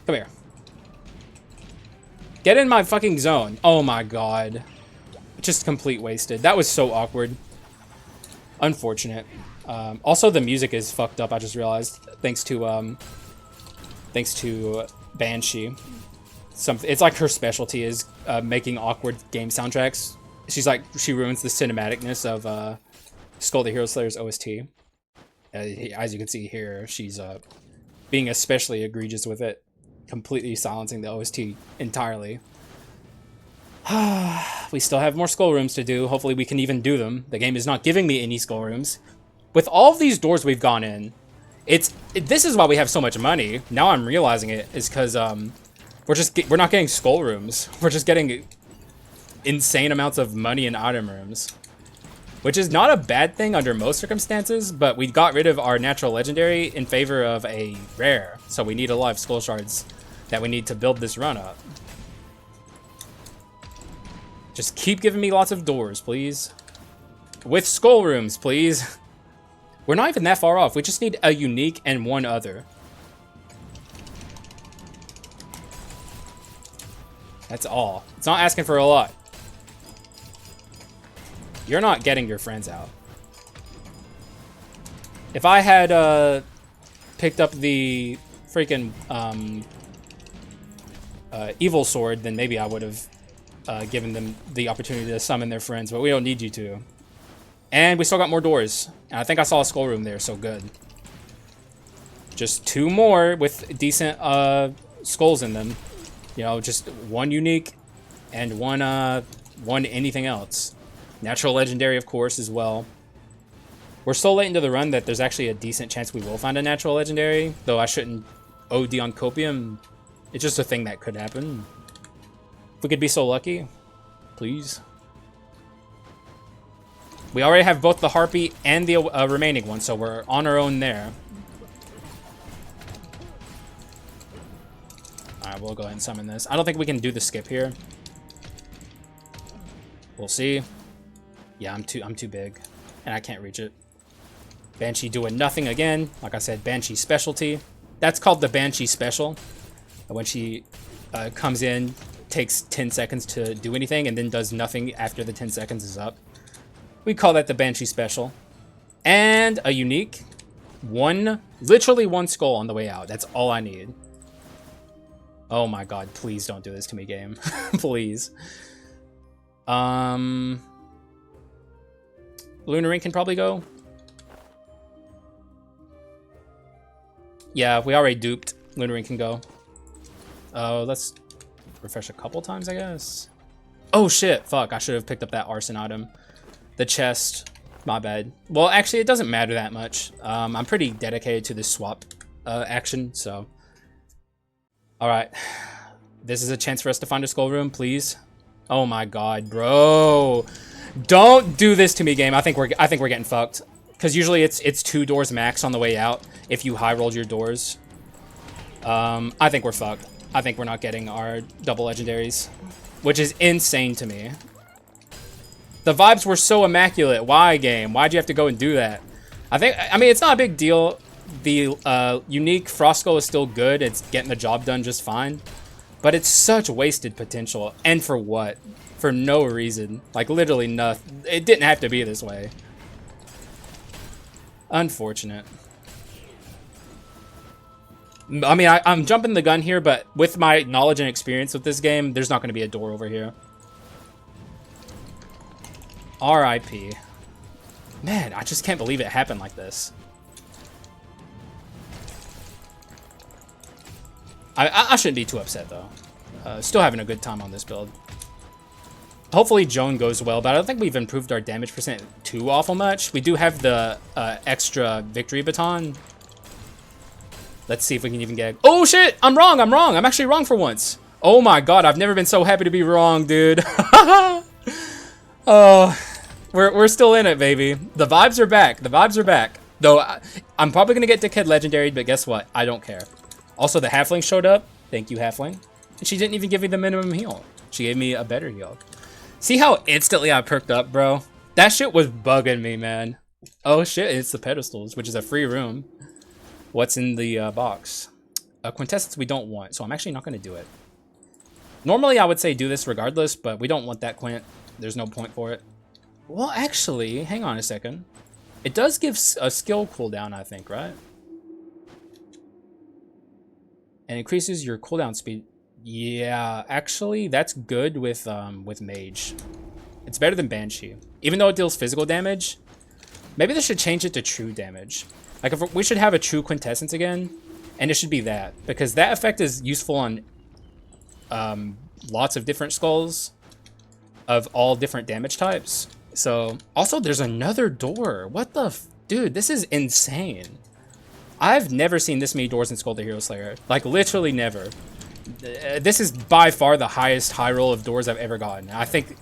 Come here. Get in my fucking zone. Oh my god. Just complete wasted. That was so awkward. Unfortunate. Also, the music is fucked up, I just realized. Thanks to Banshee. It's like her specialty is making awkward game soundtracks. She ruins the cinematicness of Skul the Hero Slayer's OST. As you can see here, she's being especially egregious with it, completely silencing the OST entirely. We still have more skull rooms to do. Hopefully we can even do them. The game is not giving me any skull rooms. With all of these doors we've gone in, this is why we have so much money. Now I'm realizing it is because we're not getting skull rooms. We're just getting insane amounts of money in item rooms, which is not a bad thing under most circumstances, but we got rid of our natural legendary in favor of a rare, so we need a lot of skull shards that we need to build this run up. Just keep giving me lots of doors, please. With skull rooms, please. We're not even that far off. We just need a unique and one other. That's all. It's not asking for a lot. You're not getting your friends out. If I had picked up the freaking evil sword, then maybe I would have given them the opportunity to summon their friends, but we don't need you to. And we still got more doors. And I think I saw a skull room there, so good. Just 2 more with decent skulls in them. You know, just 1 unique and one anything else. Natural legendary, of course, as well. We're so late into the run that there's actually a decent chance we will find a natural legendary, though I shouldn't OD on Copium. It's just a thing that could happen. If we could be so lucky, please. We already have both the Harpy and the remaining one, so we're on our own there. Alright, we'll go ahead and summon this. I don't think we can do the skip here. We'll see. Yeah, I'm too big, and I can't reach it. Banshee doing nothing again. Like I said, Banshee specialty. That's called the Banshee special. When she comes in, takes 10 seconds to do anything, and then does nothing after the 10 seconds is up. We call that the Banshee special. And a unique. Literally one skull on the way out. That's all I need. Oh my god, please don't do this to me, game. Please. Lunar Ring can probably go. Yeah, we already duped. Lunaring can go. Let's refresh a couple times, I guess. Oh shit, fuck, I should have picked up that Arson item. The chest, my bad. Well, actually, it doesn't matter that much. I'm pretty dedicated to this swap action, so. All right, this is a chance for us to find a skull room, please. Oh my god, bro. Don't do this to me, game. I think we're getting fucked. Because usually it's 2 doors max on the way out if you high rolled your doors. I think we're fucked. I think we're not getting our double legendaries, which is insane to me. The vibes were so immaculate. Why, game? Why'd you have to go and do that? I mean, it's not a big deal. The unique Frost Skull is still good. It's getting the job done just fine. But it's such wasted potential. And for what? For no reason. Like, literally nothing. It didn't have to be this way. Unfortunate. I mean, I'm jumping the gun here, but with my knowledge and experience with this game, there's not going to be a door over here. R.I.P. Man, I just can't believe it happened like this. I shouldn't be too upset, though. Still having a good time on this build. Hopefully Joan goes well, but I don't think we've improved our damage percent too awful much. We do have the extra victory baton. Let's see if we can even get... Oh, shit! I'm wrong! I'm wrong! I'm actually wrong for once. Oh my god, I've never been so happy to be wrong, dude. Oh, we're still in it, baby. The vibes are back. The vibes are back. Though, I'm probably going to get Dickhead Legendary, but guess what? I don't care. Also, the Halfling showed up. Thank you, Halfling. And she didn't even give me the minimum heal. She gave me a better heal. See how instantly I perked up, bro? That shit was bugging me, man. Oh shit, it's the pedestals, which is a free room. What's in the box? Quintessence we don't want, so I'm actually not going to do it. Normally I would say do this regardless, but we don't want that quint. There's no point for it. Well, actually, hang on a second. It does give a skill cooldown, I think, right? And increases your cooldown speed. Yeah, actually, that's good with Mage. It's better than Banshee. Even though it deals physical damage, maybe they should change it to true damage. Like, if we should have a true quintessence again, and it should be that. Because that effect is useful on lots of different skulls of all different damage types. So, also, there's another door. What the dude, this is insane. I've never seen this many doors in Skul the Hero Slayer. Like, literally never. This is by far the highest high roll of doors I've ever gotten. I think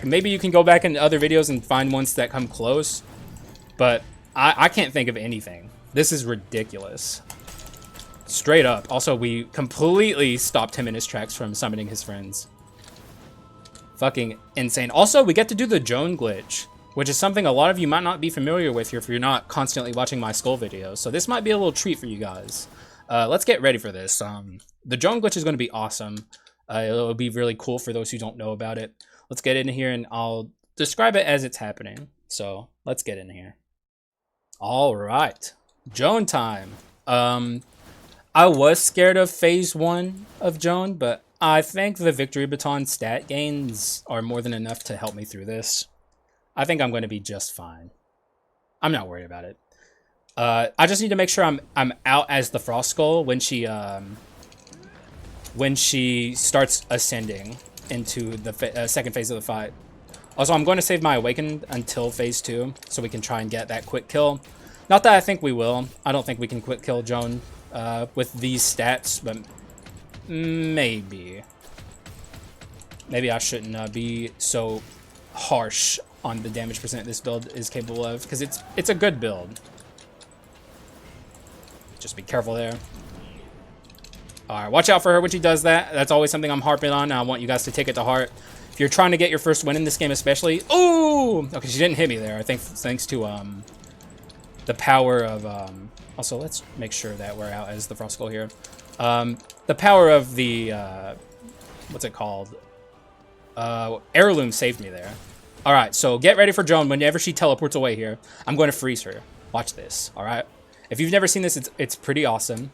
maybe you can go back in other videos and find ones that come close, but I can't think of anything. This is ridiculous. Straight up. Also, we completely stopped him in his tracks from summoning his friends. Fucking insane. Also, we get to do the Joan glitch, which is something a lot of you might not be familiar with if you're not constantly watching my Skul videos. So this might be a little treat for you guys. Let's get ready for this. The Joan glitch is going to be awesome. It'll be really cool for those who don't know about it. Let's get in here and I'll describe it as it's happening. So let's get in here. All right, Joan time. I was scared of phase 1 of Joan, but I think the victory baton stat gains are more than enough to help me through this. I think I'm going to be just fine. I'm not worried about it. I just need to make sure I'm out as the Frost Skull when she starts ascending into the second phase of the fight. Also, I'm going to save my Awakened until phase 2 so we can try and get that quick kill. Not that I think we will. I don't think we can quick kill Joan with these stats, but maybe. Maybe I shouldn't be so harsh on the damage percent this build is capable of, because it's a good build. Just be careful there. Alright, watch out for her when she does that. That's always something I'm harping on. I want you guys to take it to heart. If you're trying to get your first win in this game especially... Ooh! Okay, she didn't hit me there. I think thanks to the power of... Also, let's make sure that we're out as the Frost Skull here. The power of the... what's it called? Heirloom saved me there. Alright, so get ready for Joan. Whenever she teleports away here, I'm going to freeze her. Watch this, alright? If you've never seen this, it's pretty awesome.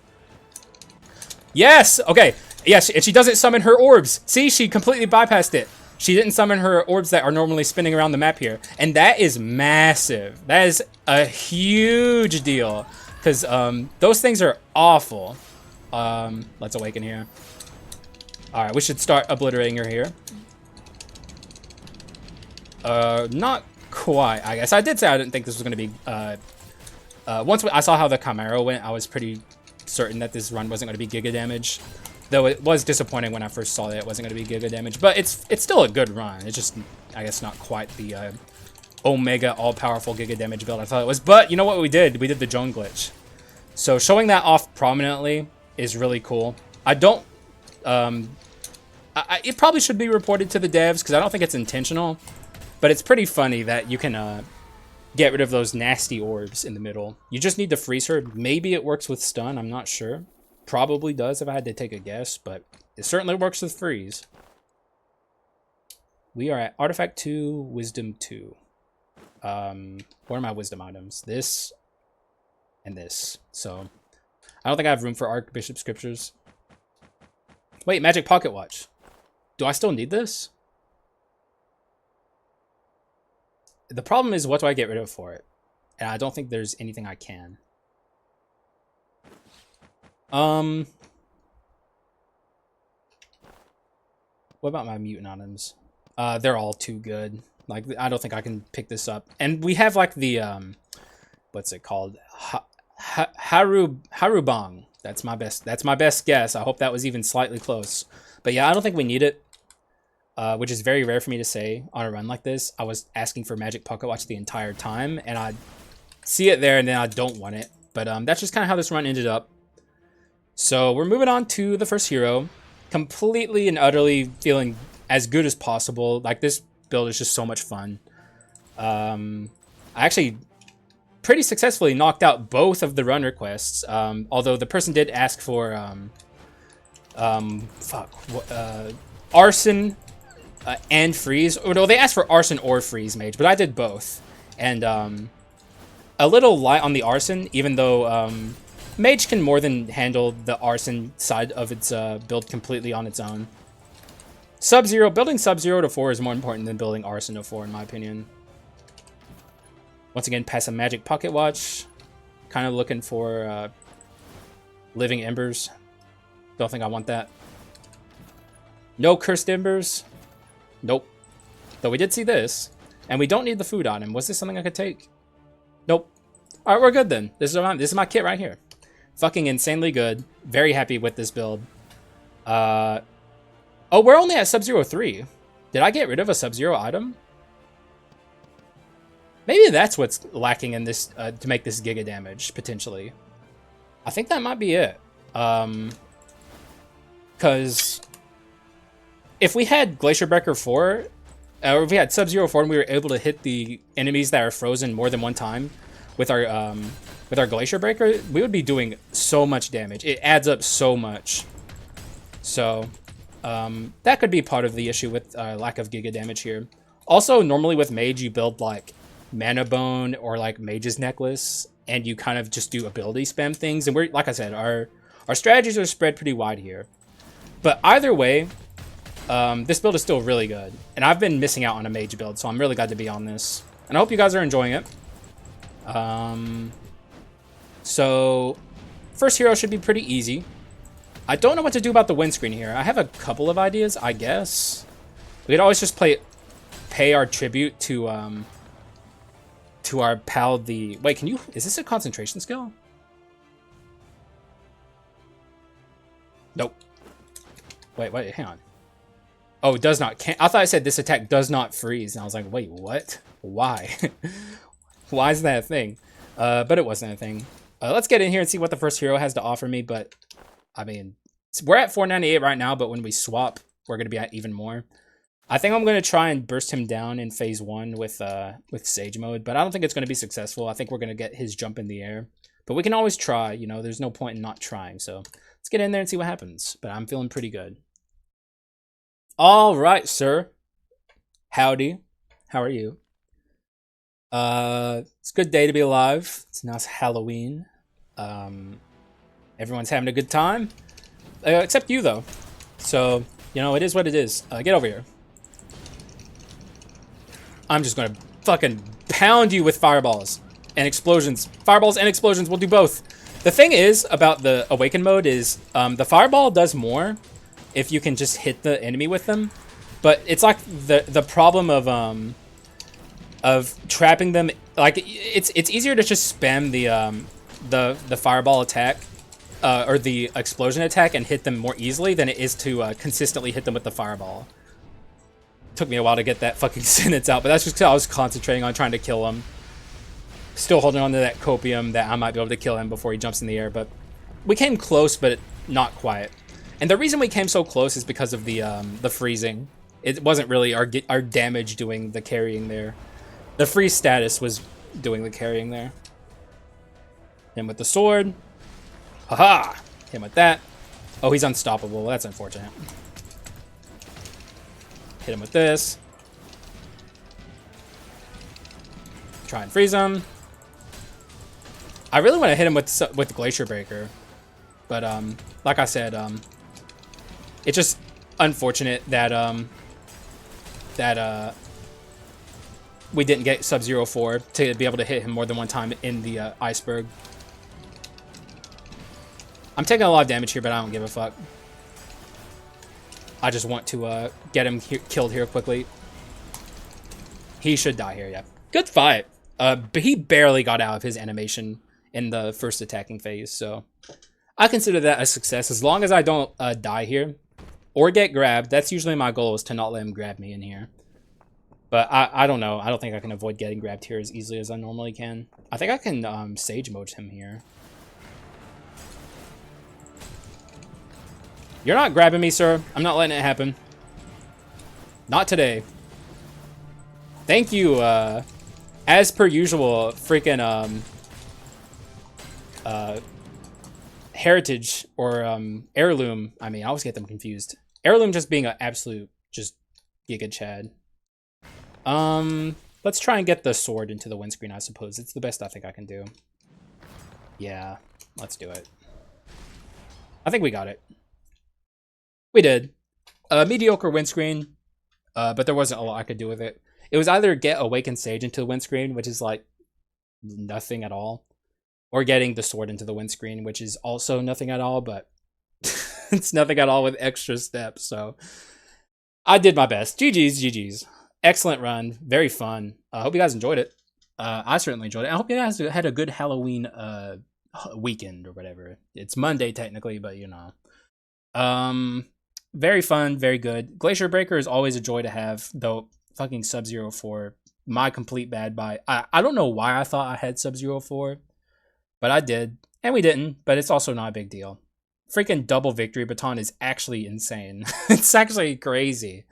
Yes! Okay. Yes, and she doesn't summon her orbs. See, she completely bypassed it. She didn't summon her orbs that are normally spinning around the map here. And that is massive. That is a huge deal. because those things are awful. Let's awaken here. All right, we should start obliterating her here. Not quite, I guess. I did say I didn't think this was going to be... once I saw how the Chimera went, I was pretty certain that this run wasn't going to be Giga damage. Though it was disappointing when I first saw that it wasn't going to be Giga damage. But it's still a good run. It's just, I guess, not quite the Omega all-powerful Giga damage build I thought it was. But you know what we did? We did the Joan glitch. So showing that off prominently is really cool. I don't... it probably should be reported to the devs because I don't think it's intentional. But it's pretty funny that you can get rid of those nasty orbs in the middle. You just need to freeze her. Maybe it works with stun. I'm not sure. Probably does if I had to take a guess, but it certainly works with freeze. We are at Artifact 2, Wisdom 2. What are my wisdom items? This and this. So I don't think I have room for Archbishop Scriptures. Wait, Magic Pocket Watch. Do I still need this? The problem is, what do I get rid of for it? And I don't think there's anything I can. What about my mutant items? They're all too good. Like, I don't think I can pick this up. And we have like the what's it called? Harubang. That's my best guess. I hope that was even slightly close. But yeah, I don't think we need it. Which is very rare for me to say on a run like this. I was asking for Magic Pocket Watch the entire time, and I see it there, and then I don't want it. But that's just kind of how this run ended up. So we're moving on to the first hero. Completely and utterly feeling as good as possible. Like, this build is just so much fun. I actually pretty successfully knocked out both of the run requests. Although the person did ask for Arson and freeze. Or no, they asked for Arson or freeze Mage, but I did both. And a little light on the Arson, even though Mage can more than handle the Arson side of its build completely on its own. Sub-Zero, building Sub-Zero to 4 is more important than building Arson to 4 in my opinion. Once again, pass a Magic Pocket Watch. Kind of looking for Living Embers. Don't think I want that. No Cursed Embers. Nope. Though we did see this. And we don't need the food item. Was this something I could take? Nope. Alright, we're good then. This is my kit right here. Fucking insanely good. Very happy with this build. Oh, we're only at Sub-Zero 3. Did I get rid of a Sub-Zero item? Maybe that's what's lacking in this to make this Giga damage, potentially. I think that might be it. Because if we had Glacier Breaker 4, or if we had Sub-Zero 4 and we were able to hit the enemies that are frozen more than one time with our Glacier Breaker, we would be doing so much damage. It adds up so much. So that could be part of the issue with lack of Giga damage here. Also, normally with Mage, you build like Mana Bone or like Mage's Necklace, and you kind of just do ability spam things. And we're, like I said, our strategies are spread pretty wide here. But either way, this build is still really good. And I've been missing out on a Mage build, so I'm really glad to be on this. And I hope you guys are enjoying it. So, first hero should be pretty easy. I don't know what to do about the windscreen here. I have a couple of ideas, I guess. We could always just pay our tribute to our pal, the... Wait, can you... Is this a concentration skill? Nope. Wait, hang on. Oh, it does not. I thought I said this attack does not freeze. And I was like, wait, what? Why? Why is that a thing? But it wasn't a thing. Let's get in here and see what the first hero has to offer me. But, I mean, we're at 498 right now. But when we swap, we're going to be at even more. I think I'm going to try and burst him down in phase 1 with Sage mode. But I don't think it's going to be successful. I think we're going to get his jump in the air. But we can always try. You know, there's no point in not trying. So let's get in there and see what happens. But I'm feeling pretty good. All right, sir. Howdy. How are you? It's a good day to be alive. It's now Halloween. Everyone's having a good time. Except you, though. So, you know, it is what it is. Get over here. I'm just gonna fucking pound you with fireballs. and explosions. Fireballs and explosions will do both. The thing is about the Awaken mode is the fireball does more if you can just hit the enemy with them. But it's like the problem of trapping them. Like it's easier to just spam the fireball attack or the explosion attack and hit them more easily than it is to consistently hit them with the fireball. Took me a while to get that fucking sentence out, but that's just because I was concentrating on trying to kill him. Still holding on to that copium that I might be able to kill him before he jumps in the air, but we came close, but not quite. And the reason we came so close is because of the freezing. It wasn't really our damage doing the carrying there. The freeze status was doing the carrying there. Him with the sword. Haha! Him with that. Oh, he's unstoppable. That's unfortunate. Hit him with this. Try and freeze him. I really want to hit him with Glacier Breaker, but like I said, it's just unfortunate that we didn't get Sub-Zero 4 to be able to hit him more than one time in the iceberg. I'm taking a lot of damage here, but I don't give a fuck. I just want to get him killed here quickly. He should die here, yeah. Good fight. But he barely got out of his animation in the first attacking phase, so I consider that a success. As long as I don't die here or get grabbed, that's usually my goal, is to not let him grab me in here. But I don't know. I don't think I can avoid getting grabbed here as easily as I normally can. I think I can Sage Mode him here. You're not grabbing me, sir. I'm not letting it happen. Not today. Thank you, as per usual, freaking, Heritage, or, Heirloom. I mean, I always get them confused. Heirloom just being an absolute, just Giga Chad. Let's try and get the sword into the windscreen, I suppose. It's the best I think I can do. Yeah, let's do it. I think we got it. We did. Mediocre windscreen, but there wasn't a lot I could do with it. It was either get Awakened Sage into the windscreen, which is like nothing at all, or getting the sword into the windscreen, which is also nothing at all, but it's nothing at all with extra steps. So I did my best. GG's, GG's. Excellent run. Very fun. I hope you guys enjoyed it. I certainly enjoyed it. I hope you guys had a good Halloween weekend or whatever. It's Monday technically, but you know. Very fun, very good. Glacier Breaker is always a joy to have, though fucking Sub-Zero 4, my complete bad buy. I don't know why I thought I had Sub-Zero 4, but I did, and we didn't, but it's also not a big deal. Freaking double victory baton is actually insane. It's actually crazy.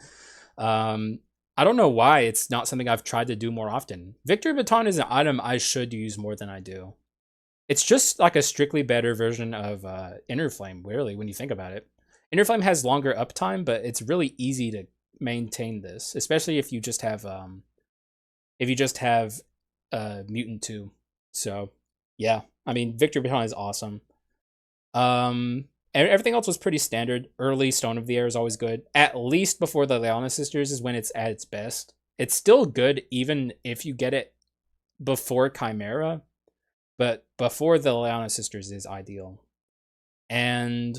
I don't know why it's not something I've tried to do more often. Victory baton is an item I should use more than I do. It's just like a strictly better version of Inner Flame, really, when you think about it. Inner Flame has longer uptime, but it's really easy to maintain this, especially if you just have Mutant 2. So yeah, I mean, Victory Baton is awesome. And everything else was pretty standard. Early Stone of the Air is always good. At least before the Leona Sisters is when it's at its best. It's still good even if you get it before Chimera, but before the Leona Sisters is ideal. And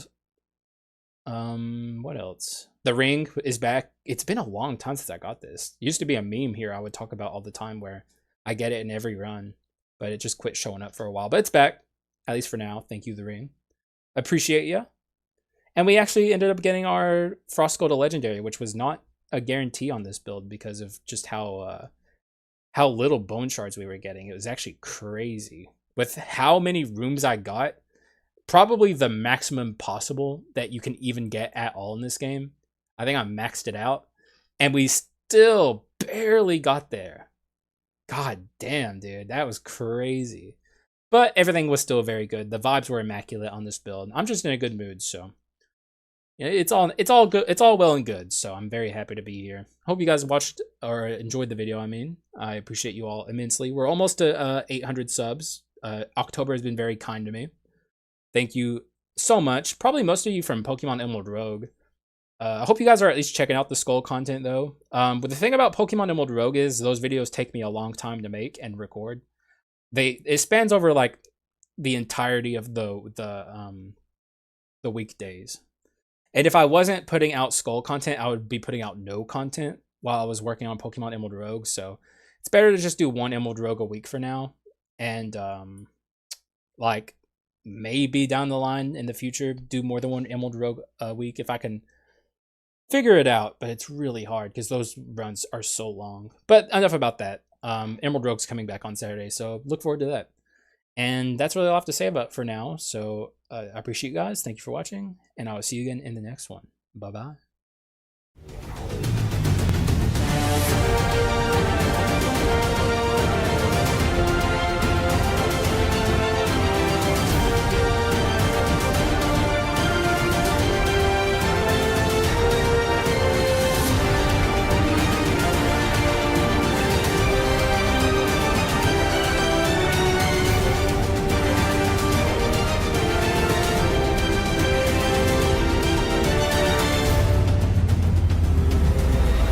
what else? The ring is back. It's been a long time since I got this. It used to be a meme here I would talk about all the time where I get it in every run, but it just quit showing up for a while. But it's back, at least for now. Thank you, the ring. Appreciate ya. And we actually ended up getting our Frost Gold to Legendary, which was not a guarantee on this build because of just how little bone shards we were getting. It was actually crazy. With how many rooms I got, probably the maximum possible that you can even get at all in this game. I think I maxed it out, and we still barely got there. God damn, dude, that was crazy. But everything was still very good. The vibes were immaculate on this build. I'm just in a good mood, so yeah, it's all good. It's all well and good. So I'm very happy to be here. Hope you guys watched or enjoyed the video. I appreciate you all immensely. We're almost to 800 subs. October has been very kind to me. Thank you so much. Probably most of you from Pokemon Emerald Rogue. I hope you guys are at least checking out the Skull content, though. But the thing about Pokemon Emerald Rogue is those videos take me a long time to make and record. it spans over like the entirety of the weekdays. And if I wasn't putting out Skull content, I would be putting out no content while I was working on Pokemon Emerald Rogue. So it's better to just do one Emerald Rogue a week for now. And like maybe down the line in the future, do more than one Emerald Rogue a week if I can figure it out. But it's really hard because those runs are so long. But enough about that. Emerald Rogue's coming back on Saturday, so look forward to that. And that's really all I have to say about for now. So I appreciate you guys. Thank you for watching. And I will see you again in the next one. Bye-bye.